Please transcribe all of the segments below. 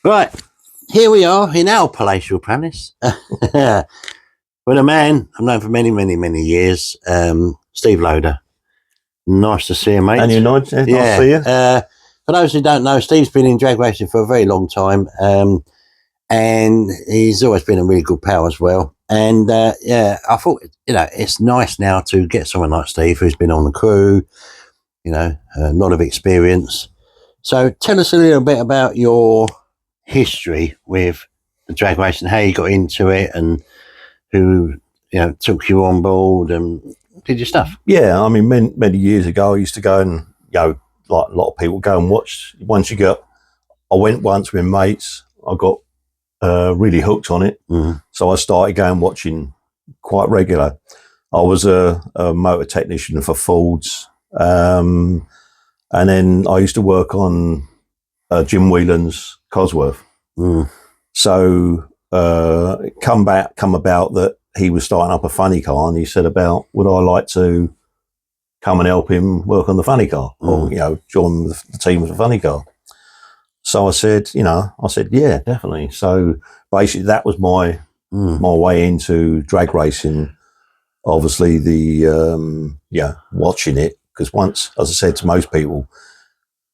Right, here we are in our palatial palace with a man I've known for many, many, many years, Steve Loader. Nice to see you, mate. And you, Nigel? Nice to see you. For those who don't know, Steve's been in drag racing for a very long time, and he's always been a really good pal as well. And yeah, I thought, it's nice now to get someone like Steve who's been on the crew, a lot of experience. So tell us a little bit about your history with the drag racing, how you got into it, and who took you on board and did your stuff. Yeah, I mean, many years ago, I used to go and like a lot of people, go and watch. I went once with mates. I got really hooked on it, so I started going watching quite regular. I was a motor technician for Fords, and then I used to work on Jim Whelan's Cosworth. So come about that he was starting up a funny car, and he said about, would I like to come and help him work on the funny car, or join the team of the funny car. So I said, yeah, definitely. So basically that was my way into drag racing. Obviously watching it, because once, as I said to most people,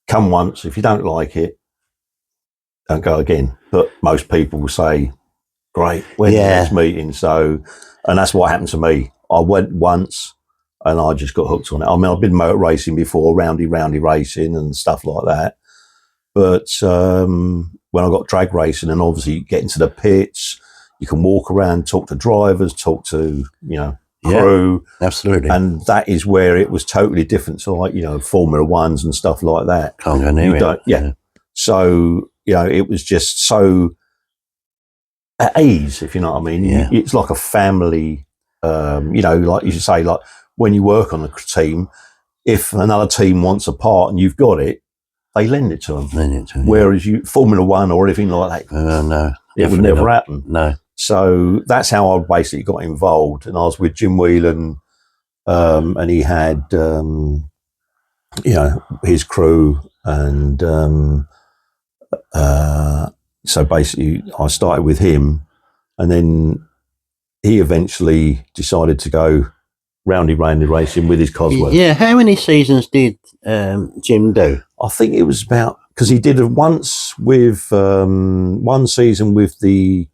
come once, if you don't like it, don't go again. But most people will say, great, when's the next meeting? So, and that's what happened to me. I went once and I just got hooked on it. I mean, I've been motor racing before, roundy racing and stuff like that. But when I got drag racing, and obviously get into the pits, you can walk around, talk to drivers, talk to, crew. Yeah, absolutely. And that is where it was totally different. So like, Formula Ones and stuff like that. Can't go near it. Yeah. So, it was just so at ease, if you know what I mean. Yeah. It's like a family, like you should say, like when you work on a team, if another team wants a part and you've got it, they lend it to them. Whereas Formula One or anything like that, no, it would never happen. No. So that's how I basically got involved. And I was with Jim Whelan, and he had, his crew. And so basically I started with him, and then he eventually decided to go roundy racing with his Cosworth. Yeah, how many seasons did Jim do? I think it was about, because he did it once with one season with the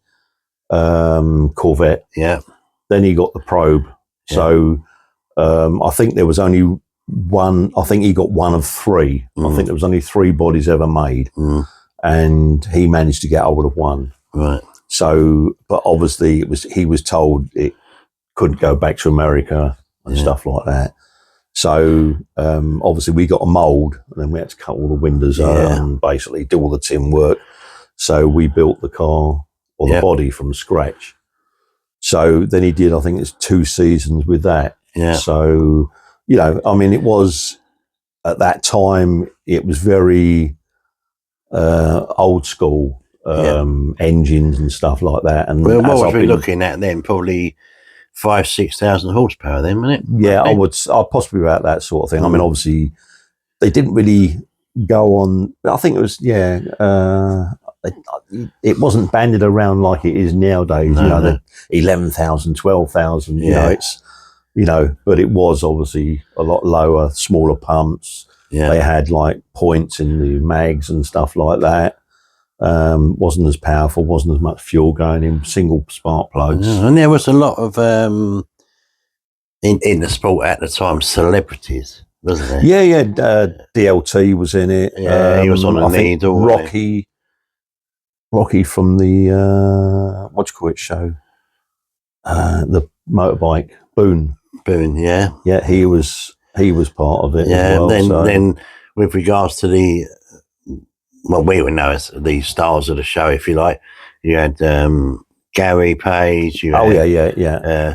Corvette. Yeah. Then he got the Probe. Yeah. So I think there was only one. I think he got one of three. I think there was only 3 bodies ever made, and he managed to get hold of one. Right. So, but obviously he was told it couldn't go back to America and stuff like that. So obviously we got a mould, and then we had to cut all the windows and basically do all the tin work. So we built the car or the body from scratch. So then he did, I think it's 2 seasons with that. Yeah. So, I mean, it was, at that time, it was very old school engines and stuff like that. And what was we looking at then? Probably 5,000-6,000 horsepower then, wasn't it? Yeah, I'd possibly about that sort of thing. I mean, obviously, they didn't really go on. I think it was, it wasn't banded around like it is nowadays. The 11,000, 12,000. It's but it was obviously a lot lower, smaller pumps. Yeah, they had like points in the mags and stuff like that. Wasn't as powerful, wasn't as much fuel going in, single spark plugs. And there was a lot of in the sport at the time, celebrities, wasn't there? Yeah. DLT was in it. Yeah, he was on the lead. Rocky from the what do you call it show? The motorbike, Boone. Yeah, he was part of it. Yeah, as well, then with regards to we would know as the stars of the show, if you like. You had Gary Page. You had,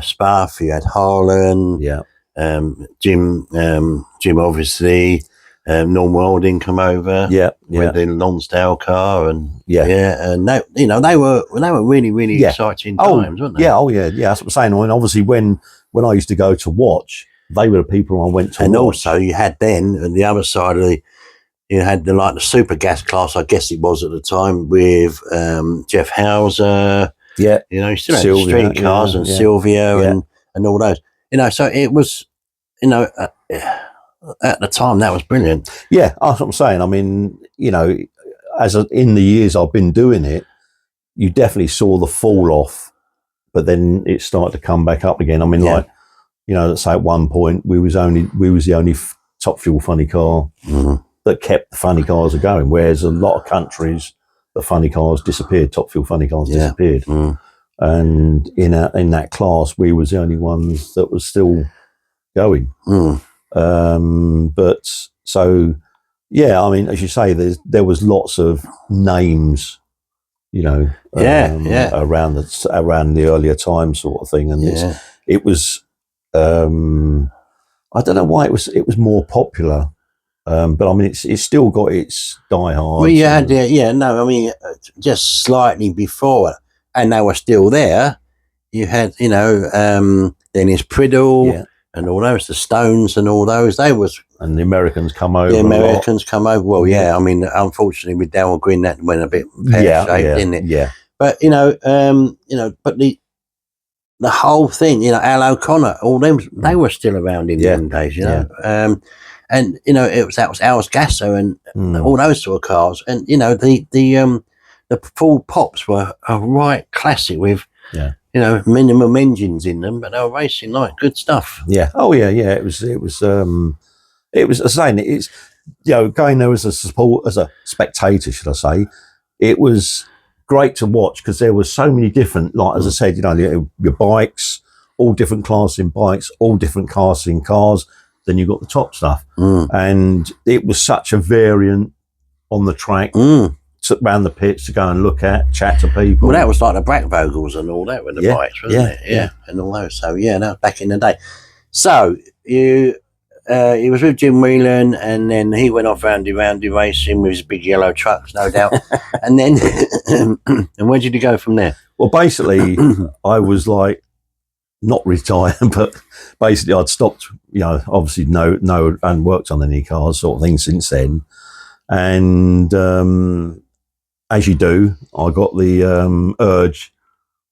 Spaff. You had Harlan. Yeah. Jim obviously. Norm Welding come over. With the Lonsdale car, and and they were really exciting times, weren't they? Yeah. That's what I'm saying. I mean, obviously when I used to go to watch, they were the people I went to. And watch. Also, you had then on the other side of you had the super gas class, I guess it was at the time, with Jeff Hauser. Yeah. You know, you still had Sylvia, street cars and Sylvia and all those. You know, so it was, you know, at the time that was brilliant. Yeah, that's what I'm saying. I mean, you know, in the years I've been doing it, you definitely saw the fall off, but then it started to come back up again. I mean, like, you know, let's say at one point we was the only Top Fuel funny car that kept the funny cars going, whereas a lot of countries, the funny cars disappeared. Top Fuel funny cars disappeared, and in that class, we was the only ones that was still going. But so, yeah, I mean, as you say, there was lots of names, you know, around the earlier time sort of thing, and it was. I don't know why it was more popular, but I mean, it's still got its diehards. Well, you had, I mean, just slightly before, and they were still there. You had, you know, Dennis Priddle and all those, the Stones and all those. And the Americans come over. The Americans come over. Well, I mean, unfortunately, with Darryl Gwynn, that went a bit pear-shaped, didn't it? Yeah. But you know, but the whole thing, you know, Al O'Connor, all them, they were still around in them days, you know. And you know, that was Al's Gasso and all those sort of cars, and you know, the full Pops were a right classic with, you know, minimum engines in them, but they were racing like good stuff. Yeah. Oh yeah, yeah. It was. I saying it's, you know, going there as a spectator, should I say? It was great to watch because there was so many different, like as I said, you know, your bikes, all different classes in bikes, all different classes in cars. Then you got the top stuff, and it was such a variant on the track. Took round the pits to go and look at, chat to people. Well, that was like the Black Vogels and all that with the bikes, wasn't it? Yeah, and all those. So that was back in the day. So he was with Jim Whelan, and then he went off roundy racing with his big yellow trucks, no doubt. And then, and where did you go from there? Well, basically, I was like not retired, but basically I'd stopped. You know, obviously no, and worked on any cars sort of thing since then. And as you do, I got the urge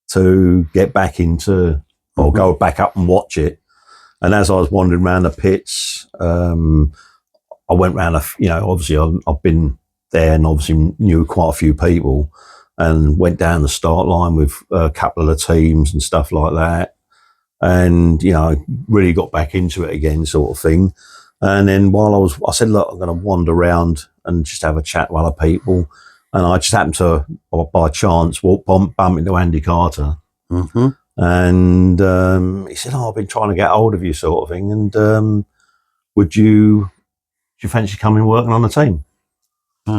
to get back into, or go back up and watch it. And as I was wandering around the pits, I went round, you know, obviously I've been there and obviously knew quite a few people, and went down the start line with a couple of the teams and stuff like that. And, you know, I really got back into it again sort of thing. And then I said, look, I'm going to wander around and just have a chat with other people. And I just happened to, by chance, bump into Andy Carter. And he said, I've been trying to get hold of you sort of thing. And would you fancy coming working on the team?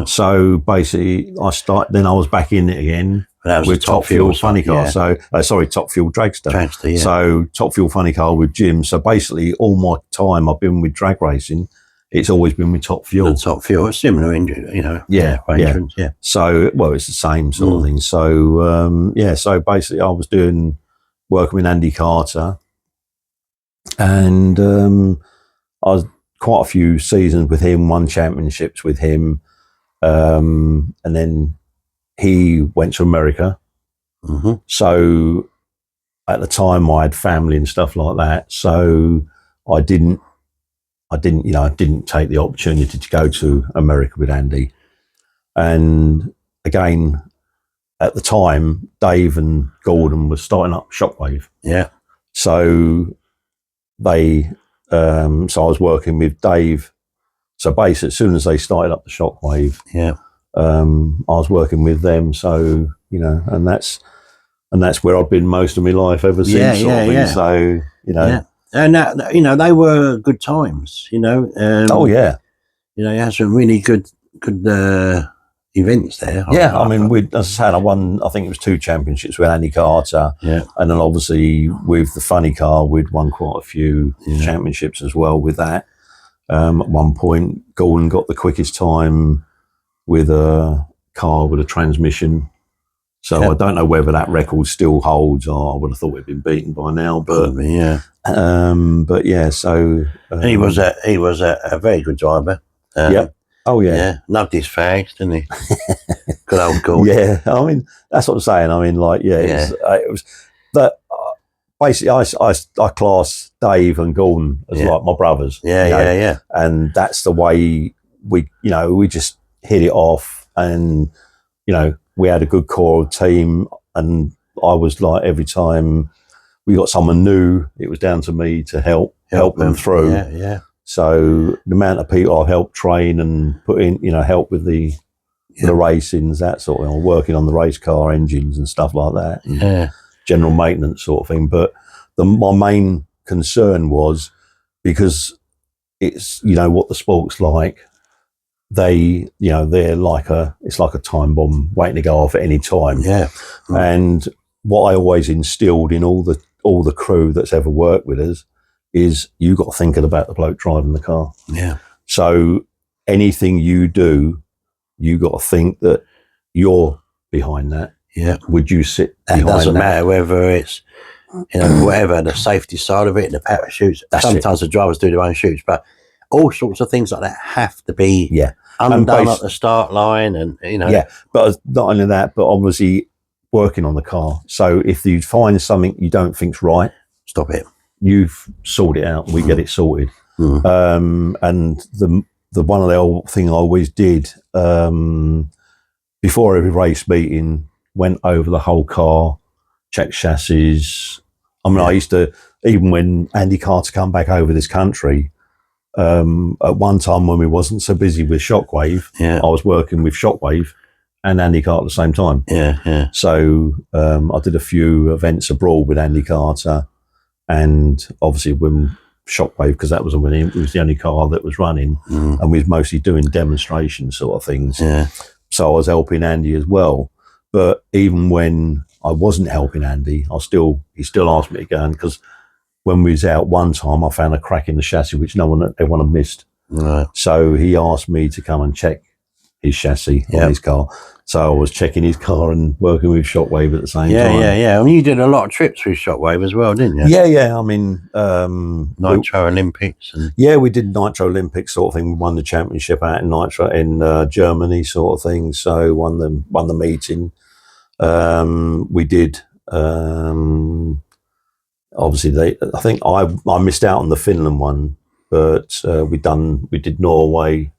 So basically I was back in it again with Top Fuel Funny Car. So, Top Fuel Dragster. So Top Fuel Funny Car with Jim. So basically all my time I've been with drag racing, it's always been with Top Fuel. Top Fuel, a similar engine, you know. Arrangements, So, well, it's the same sort of thing. So, so basically I was working with Andy Carter, and I was quite a few seasons with him, won championships with him, and then he went to America. So at the time I had family and stuff like that, so I didn't take the opportunity to go to America with Andy. And again, at the time, Dave and Gordon were starting up Shockwave. So so I was working with Dave. So basically, as soon as they started up the Shockwave, I was working with them. So, you know, and that's where I've been most of my life ever since. So, you know. And you know, they were good times, you know. You know, you had some really good events there. I mean, as I said, I won, I think it was 2 championships with Andy Carter. And then obviously with the funny car, we'd won quite a few championships as well with that. At one point, Gordon got the quickest time with a car with a transmission. So I don't know whether that record still holds. I would have thought it'd been beaten by now, but and he was a very good driver. Oh yeah. Yeah, loved his fags, didn't he? Good old Gordon. Yeah, I mean that's what I'm saying. I mean, like, yeah, it was that. Basically, I class Dave and Gordon as like my brothers. Yeah, you know, yeah. And that's the way we just hit it off, and we had a good core team. And I was like, every time we got someone new, it was down to me to help them through. Yeah, yeah. So the amount of people I've helped train and put in, help with the racings, that sort of thing, or working on the race car engines and stuff like that. Yeah. General maintenance sort of thing. But my main concern was, because it's what the sport's like, they're like it's like a time bomb waiting to go off at any time. Yeah. And what I always instilled in all the crew that's ever worked with us is, you got to think about the bloke driving the car. Yeah. So anything you do, you got to think that you're behind that. Yeah. Would you sit behind that? Doesn't that? matter whether it's whatever, the safety side of it, the parachutes. Sometimes the drivers do their own shoots, but all sorts of things like that have to be undone at the start line, and Yeah, but not only that, but obviously working on the car. So if you find something you don't think's right, stop it. You've sorted it out. We get it sorted. And the one of the old thing I always did, before every race meeting, went over the whole car, checked chassis. I mean, I used to, even when Andy Carter come back over this country, at one time when we wasn't so busy with Shockwave, I was working with Shockwave and Andy Carter at the same time. So I did a few events abroad with Andy Carter, and obviously when Shockwave, because that was when it was the only car that was running, and we was mostly doing demonstration sort of things. So I was helping Andy as well. But even when I wasn't helping Andy, he still asked me to go, because when we was out one time, I found a crack in the chassis which everyone had missed. Right. So he asked me to come and check his chassis on his car. So I was checking his car and working with Shockwave at the same time. Yeah. I mean, you did a lot of trips with Shockwave as well, didn't you? Yeah. I mean, Nitro Olympics. We did Nitro Olympics sort of thing. We won the championship out in Nitro in Germany sort of thing. So won the meeting. We did. Obviously, I think I missed out on the Finland one, but we did Norway.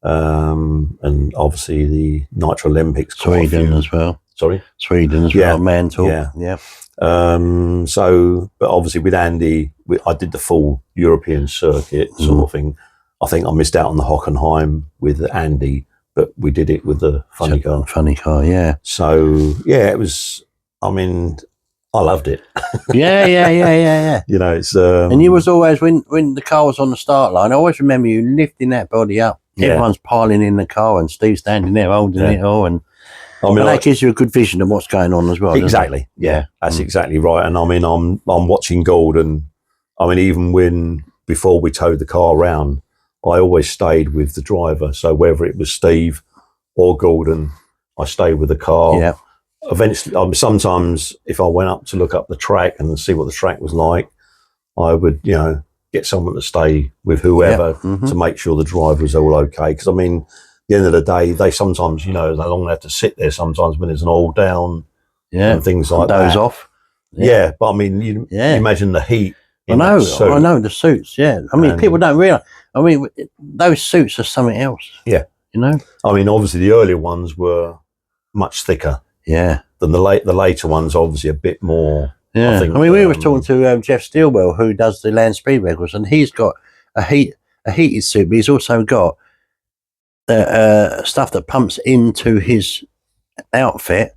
And obviously the Nitro Olympics. Sweden as well. Sorry? Sweden as well, Mantle. Yeah. So, but obviously with Andy, I did the full European circuit sort of thing. I think I missed out on the Hockenheim with Andy, but we did it with the funny car. Funny car, yeah. So, it was, I mean, I loved it. Yeah. It's... and you was always, when the car was on the start line, I always remember you lifting that body up. Everyone's piling in the car and Steve standing there holding it all, and that gives you a good vision of what's going on as well. Exactly. Yeah, that's exactly right. And I mean, I'm watching Gordon. I mean, even before we towed the car around, I always stayed with the driver. So whether it was Steve or Gordon, I stayed with the car. Yeah. Eventually, sometimes if I went up to look up the track and see what the track was like, I would, get someone to stay with whoever to make sure the driver was all okay. Because, I mean, at the end of the day, they sometimes, they long have to sit there sometimes when there's an oil down and things like that. Doze off. Yeah, but I mean, you imagine the heat. I know the suits, I mean, people don't realise. I mean, those suits are something else. Yeah. I mean, obviously the earlier ones were much thicker. Yeah. Than the later ones, obviously a bit more. Yeah. I mean, we were talking to Jeff Stilwell, who does the Land Speed Records, and he's got a heated suit, but he's also got stuff that pumps into his outfit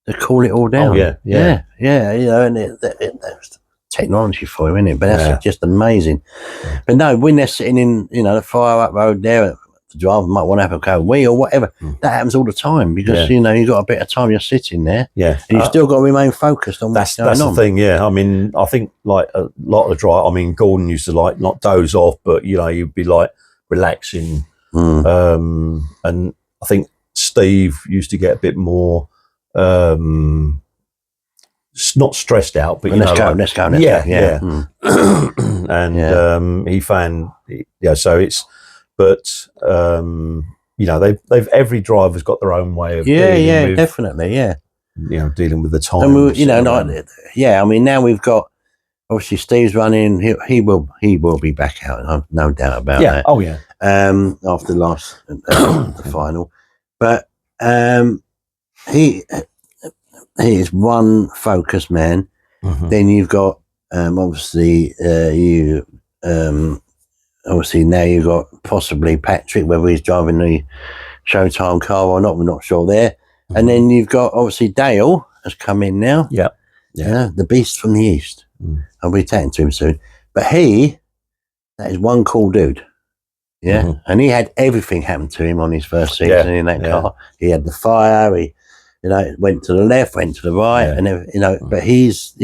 to cool it all down. Oh, yeah. And that's technology for him, isn't it? But that's just amazing. Yeah. But no, when they're sitting in, the fire up road there, the driver might want to have a go away or whatever. That happens all the time because you've got a bit of time. You're sitting there, and you've still got to remain focused on what's going on. That's the thing. Yeah, I mean, I think like a lot of the drive. I mean, Gordon used to like not doze off, but you'd be like relaxing. And I think Steve used to get a bit more, not stressed out, but let's go. Yeah. And he found, so it's. but you know, they've every driver's got their own way of yeah, with, definitely, yeah. You know, dealing with the time. And we, you know, like, yeah. I mean, now we've got obviously Steve's running. He will be back out. No doubt about that. Oh yeah. After the final, but he is one focused man. Mm-hmm. Then you've got obviously obviously now you've got possibly Patrick, whether he's driving the Showtime car or not, we're not sure there. Mm-hmm. And then you've got obviously Dale has come in now. Yeah. The beast from the east. I'll be chatting to him soon. But that is one cool dude. Yeah. Mm-hmm. And he had everything happen to him on his first season in that car. He had the fire, he, you know, went to the left, went to the right, and you know, but he's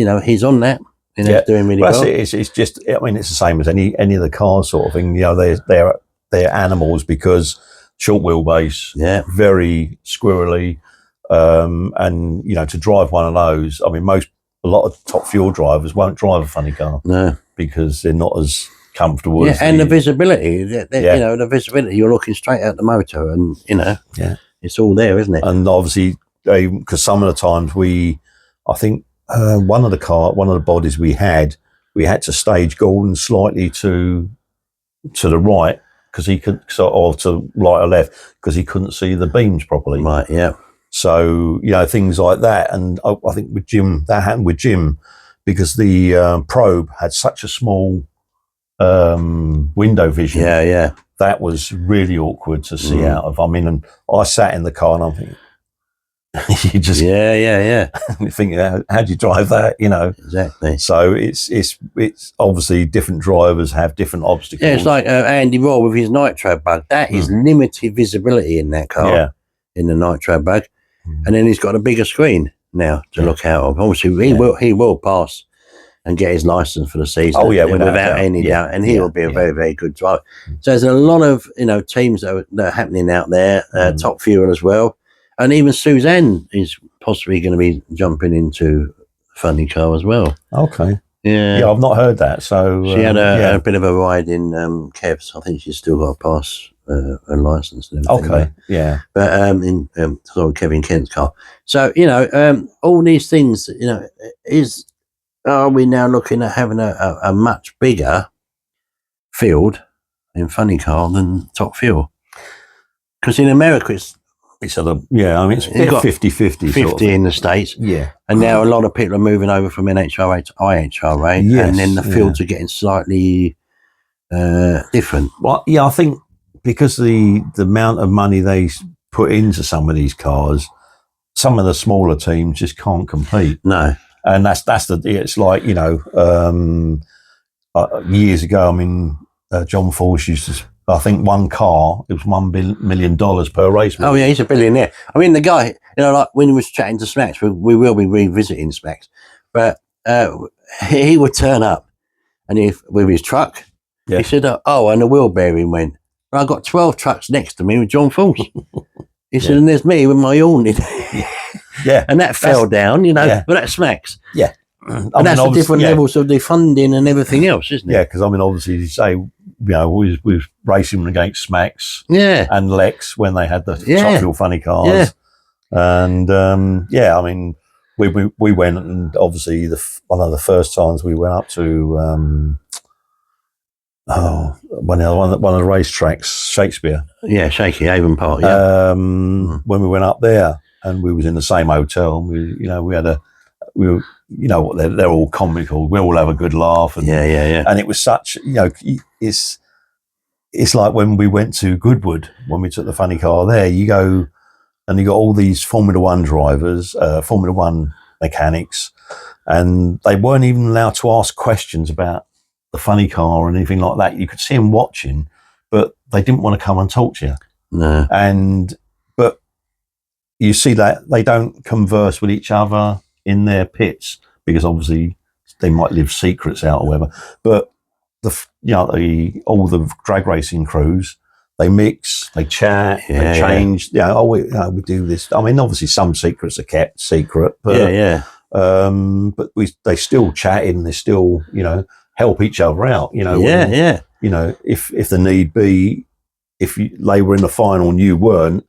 on that. You know, he's doing really well. It's just, I mean, it's the same as any of the cars sort of thing. You know, they're animals because short wheelbase, very squirrely, and you know, to drive one of those, I mean, a lot of top fuel drivers won't drive a funny car, because they're not as comfortable. And the visibility, you know, the visibility. You're looking straight at the motor, and you know, it's all there, isn't it? And obviously, because some of the times I think. One of the bodies we had to stage Gordon slightly to the right because he could, or to right or left because he couldn't see the beams properly. Right, yeah. So you know, things like that, and I think with Jim, that happened with Jim because the probe had such a small window vision. Yeah. That was really awkward to see out of. I mean, and I sat in the car and I'm thinking. You just you think, how do you drive that? You know, exactly. So it's obviously different drivers have different obstacles. Yeah, it's like Andy Roll with his nitro bug. That is limited visibility in that car. In the nitro bug, and then he's got a bigger screen now to look out of. Obviously, he will pass and get his license for the season. Oh yeah, without any doubt, and he will be a very, very good driver. So there's a lot of teams that are happening out there. Top Fuel as well. And even Suzanne is possibly going to be jumping into Funny Car as well. Okay. Yeah. I've not heard that. So she had a bit of a ride in Kev's. I think she's still got to pass a license and everything. Okay. Yeah. But in Kevin Kent's car. So you know, all these things. You know, are we now looking at having a much bigger field in Funny Car than Top Fuel? Because in America it's I mean, it's 50-50. 50 in the States. Yeah. And now a lot of people are moving over from NHRA to IHRA. Yes, and then the fields are getting slightly different. Well, yeah, I think because the amount of money they put into some of these cars, some of the smaller teams just can't compete. No. And it's like, you know, years ago, I mean, John Force used to, I think one car, it was $1 million per race. Oh, yeah, he's a billionaire. I mean, the guy, you know, like when he was chatting to Smacks, we will be revisiting Smacks, but he would turn up and with his truck, he said, and the wheel bearing went. And I got 12 trucks next to me with John Force. He said, and there's me with my horn in. And that fell down, you know, but that's Smacks. Yeah. And that's the different levels of the funding and everything else, isn't it? Yeah, because I mean, obviously, you say, you know, we was racing against Smacks and Lex when they had the Top Fuel Funny Cars. And, I mean, we went and obviously one of the first times we went up to, one of the racetracks, Shakespeare. Yeah, Shaky, Avon Park, when we went up there and we was in the same hotel and you know what, they're all comical. We all have a good laugh. And, and it was such, you know, it's like when we went to Goodwood, when we took the Funny Car there, you go and you got all these Formula One drivers, Formula One mechanics, and they weren't even allowed to ask questions about the Funny Car or anything like that. You could see them watching, but they didn't want to come and talk to you. No. But you see that they don't converse with each other in their pits because obviously they might live secrets out or whatever. But all the drag racing crews, they mix, they chat, they change. We do this. I mean, obviously some secrets are kept secret, but but they still chatting. They still, you know, help each other out. You know, you know, if the need be, if they were in the final and you weren't,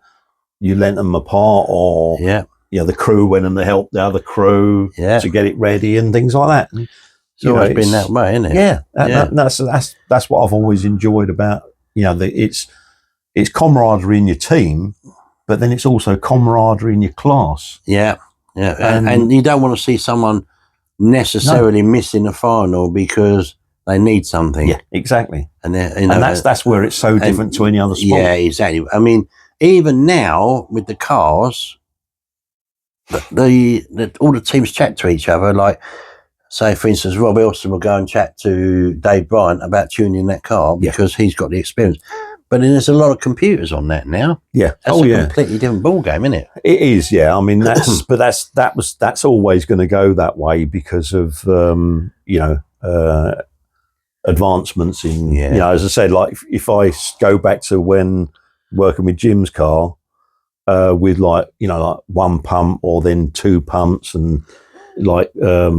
you lent them apart, or the crew went and they helped the other crew to get it ready and things like that. And, it's always been that way, isn't it? Yeah, that's what I've always enjoyed about it's camaraderie in your team, but then it's also camaraderie in your class. Yeah. And you don't want to see someone necessarily missing the final because they need something. Yeah, exactly. And that's where it's so different to any other sport. Yeah, exactly. I mean, even now with the cars, all the teams chat to each other. Like, say, for instance, Rob Elson will go and chat to Dave Bryant about tuning that car because he's got the experience. But then there's a lot of computers on that now. Yeah. That's a completely different ball game, isn't it? It is, yeah. I mean, that's always going to go that way because of advancements in as I said, like if I go back to when working with Jim's car, with like one pump or then two pumps and like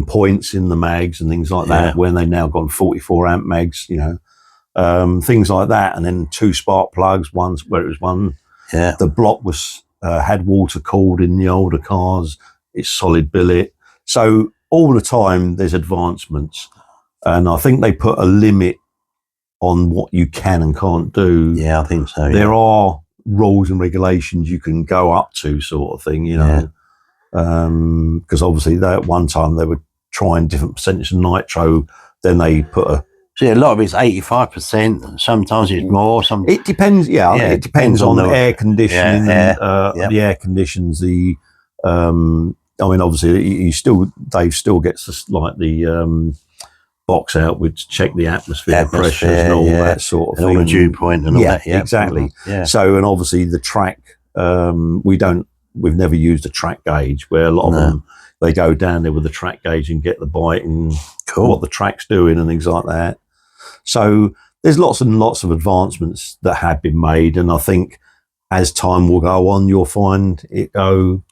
points in the mags and things like that, when they now got 44 amp mags, things like that, and then two spark plugs. One's where it was one. Yeah, the block was had water cooled in the older cars. It's solid billet. So all the time there's advancements, and I think they put a limit on what you can and can't do. Yeah, I think so. There are rules and regulations you can go up to, sort of thing. Because obviously at one time they were trying different percentage of nitro. Then they put a a lot of it's 85%. Sometimes it's more. It depends. Yeah, it depends on the air conditioning. The air conditions. I mean, obviously, Dave still gets the box out which check the atmosphere pressures and all that sort of thing. All the dew point and all that. Yeah, exactly. Yeah. So, and obviously the track. We've never used a track gauge where a lot of them. They go down there with the track gauge and get the bite and what the track's doing and things like that. So there's lots and lots of advancements that have been made, and I think as time will go on, you'll find it go.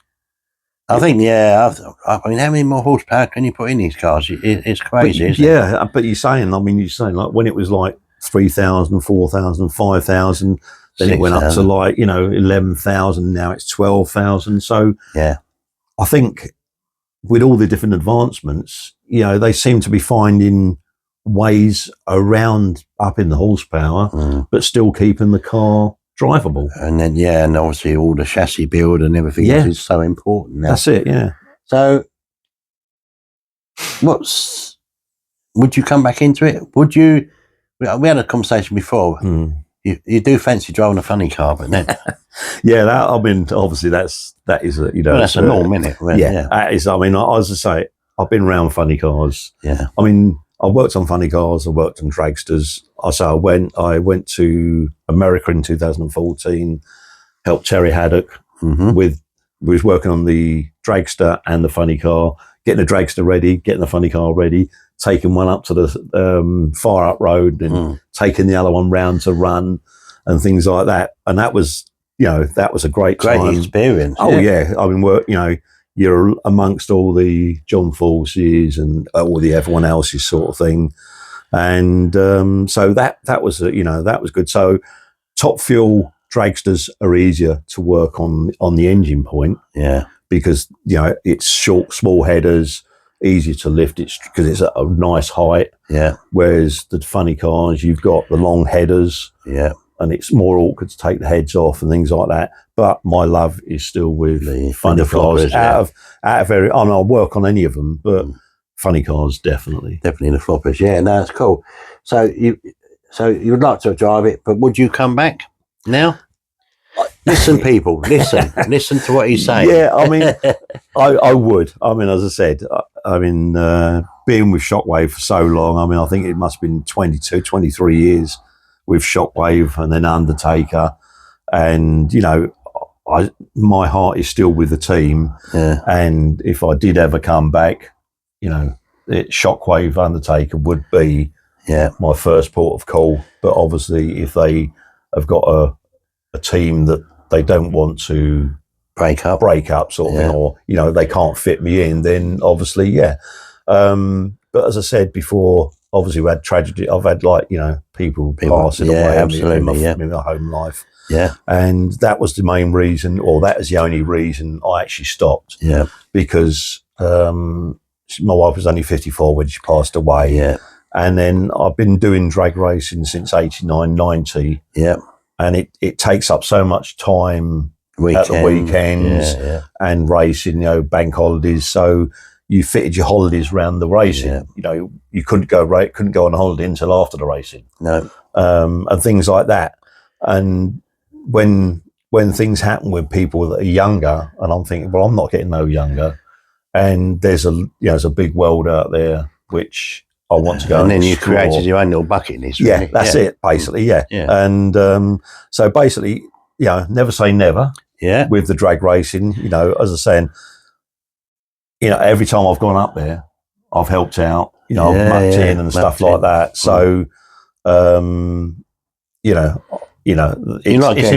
I think, I mean, how many more horsepower can you put in these cars? It's crazy, isn't it? But you're saying like when it was like 3,000, 4,000, 5,000, then 6, it went up to like 11,000. Now it's 12,000. So I think with all the different advancements, they seem to be finding ways around upping the horsepower, but still keeping the car drivable. And then, and obviously all the chassis build and everything is so important now. That's it, yeah. So would you come back into it? Would you, we had a conversation before. You do fancy driving a funny car, but then. Obviously that is that's a norm, isn't it? That is. I mean, as I say, I've been around funny cars. Yeah. I mean, I worked on funny cars. I worked on dragsters. I went to America in 2014. Helped Terry Haddock we was working on the dragster and the funny car, getting the dragster ready, getting the funny car ready, taking one up to the far up road and taking the other one round to run and things like that. And that was, that was a great time. Experience. Oh yeah. I mean, you're amongst all the John Forces and all the everyone else's sort of thing. And so that was, that was good. So top fuel dragsters are easier to work on the engine point. Yeah. Because, it's short, small headers, easier to lift it because it's at a nice height. Yeah. Whereas the funny cars, you've got the long headers. Yeah. And it's more awkward to take the heads off and things like that. But my love is still with the funny cars. Out of I'll work on any of them, but funny cars definitely. Definitely the floppers. Yeah, no, that's cool. So you would like to drive it, but would you come back now? Listen, people, listen to what he's saying. Yeah, I mean, I would. I mean, as I said, being with Shockwave for so long, I mean, I think it must have been 22, 23 years with Shockwave and then Undertaker. And, my heart is still with the team. Yeah. And if I did ever come back, Shockwave Undertaker would be my first port of call. But obviously, if they have got a team that they don't want to break up sort of thing, or, they can't fit me in, then obviously, But as I said before, obviously we had tragedy. I've had people passing away absolutely, in my home life. Yeah. And that was the main reason, or that is the only reason I actually stopped. Yeah. Because my wife was only 54 when she passed away. Yeah. And then I've been doing drag racing since 89, 90. Yeah. And it takes up so much time at the weekends and racing, bank holidays. So you fitted your holidays around the racing. Yeah. You couldn't go on holiday until after the racing. No. And things like that. And when things happen with people that are younger, and I'm thinking, well, I'm not getting no younger, and there's a big world out there which I want to go and then explore. You created your own little bucket list. Really. Yeah, that's it, basically. Yeah. And so basically, never say never. Yeah. With the drag racing, as I was saying, every time I've gone up there, I've helped out. I've mucked in and stuff like that. So, it's in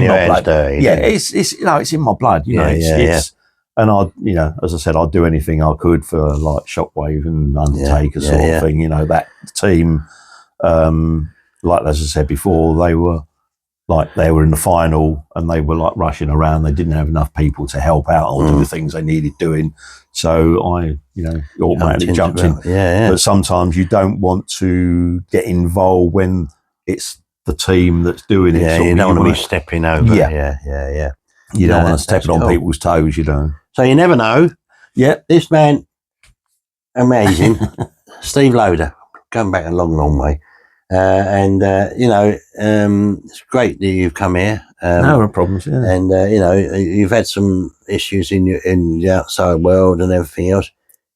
my blood. Dirty, it's in my blood. And I, as I said, I'd do anything I could for like Shockwave and Undertaker sort of thing. That team, like as I said before, they were in the final and they were like rushing around. They didn't have enough people to help out or do the things they needed doing. So I, automatically jumped in. Yeah. But sometimes you don't want to get involved when it's the team that's doing it. Yeah, you don't want to be stepping over. Yeah. You don't want to step on people's toes, So you never know. Yeah. This man, amazing. Steve Loader, going back a long, long way. It's great that you've come here. No problems, yeah. And, you've had some issues in the outside world and everything else.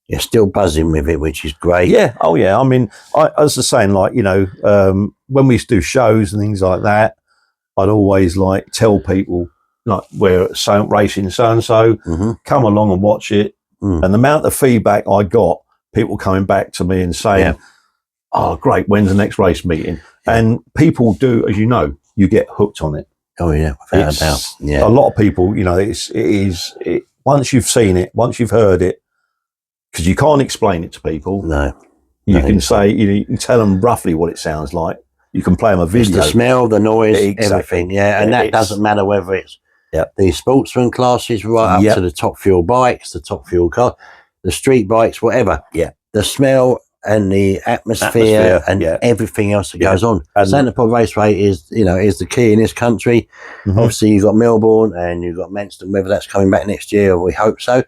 You're still buzzing with it, which is great. Yeah. Oh, yeah. I mean, I was just saying, when we used to do shows and things like that, I'd always tell people, we're racing so-and-so, come along and watch it. And the amount of feedback I got, people coming back to me and saying, oh, great, when's the next race meeting? And people do, as you get hooked on it. Oh, yeah, without a doubt. Yeah. A lot of people, once you've seen it, once you've heard it, because you can't explain it to people. No. You can say, you can tell them roughly what it sounds like. You can play them a video. It's the smell, the noise, everything. Yeah, and that doesn't matter whether it's the sportsman classes right up to the top fuel bikes, the top fuel cars, the street bikes, whatever. Yeah. The smell and the atmosphere and everything else that goes on. Santa Pod Raceway is the key in this country. Obviously, you've got Melbourne and you've got Manston, whether that's coming back next year, we hope so.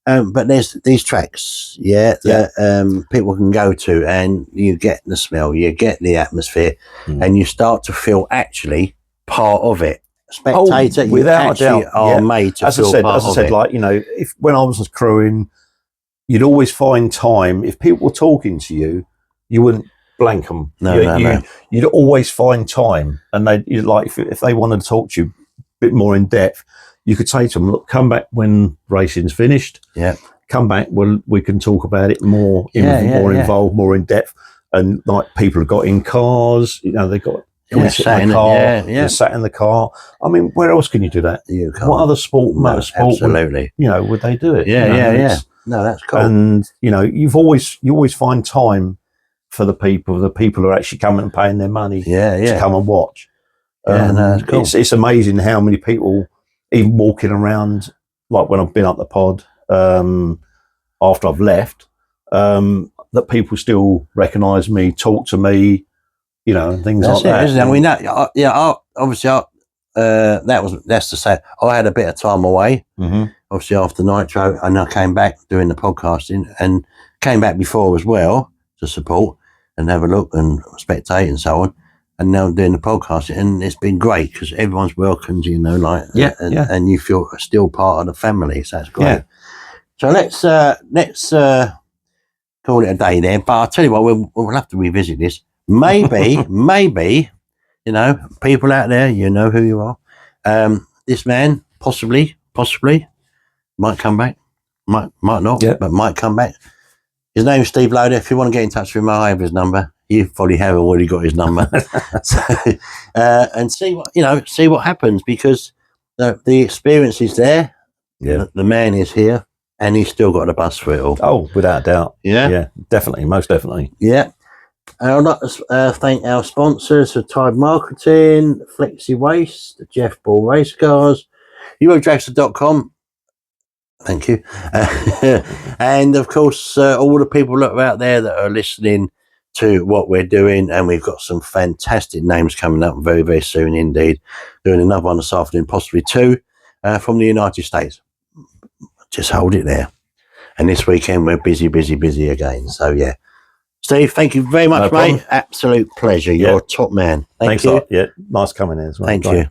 But there's these tracks, that people can go to, and you get the smell, you get the atmosphere, and you start to feel actually part of it. Spectator, without a doubt, are made to feel part of it. If when I was crewing, you'd always find time. If people were talking to you, you wouldn't blank them. No. You'd always find time, and if they wanted to talk to you a bit more in depth, you could say to them, look, come back when racing's finished. Yeah. Come back when we can talk about it more involved, more in depth. And people have got in cars, they got sat in the car, sat in the car. I mean, where else can you do that? You can't. What other motorsport absolutely. Would they do it? Yeah. No, that's cool. And you always find time for the people who are actually coming and paying their money to come and watch. That's cool. It's amazing how many people, even walking around, like when I've been up the pod after I've left, that people still recognise me, talk to me, and things like that. Isn't it? I mean, obviously, that's to say, I had a bit of time away, obviously after Nitro, and I came back doing the podcasting, and came back before as well to support and have a look and spectate and so on. And now I'm doing the podcast, and it's been great because everyone's welcomed, and you feel still part of the family. So that's great. Yeah. So let's call it a day there. But I'll tell you what, we'll have to revisit this. Maybe, people out there, you know who you are. This man possibly might come back, might not, but might come back. His name's Steve Loader. If you want to get in touch with him, I have his number. You probably have already got his number. And see what happens, because the experience is there. Yeah. The man is here, and he's still got a bus for it all. Oh, without a doubt. Yeah. Yeah, definitely. Most definitely. Yeah. And I'd like to thank our sponsors for Tide Marketing, Flexi Waste, Jeff Ball Race Cars, Eurodragster.com. Thank you. And of course, all the people that are out there that are listening to what we're doing. And we've got some fantastic names coming up very, very soon indeed. Doing another one this afternoon, possibly two, from the United States. Just hold it there. And this weekend, we're busy again. So, yeah. Steve, thank you very much, mate. Absolute pleasure. You're a top man. Thanks you. A lot. Yeah, nice coming in as well. Thank you.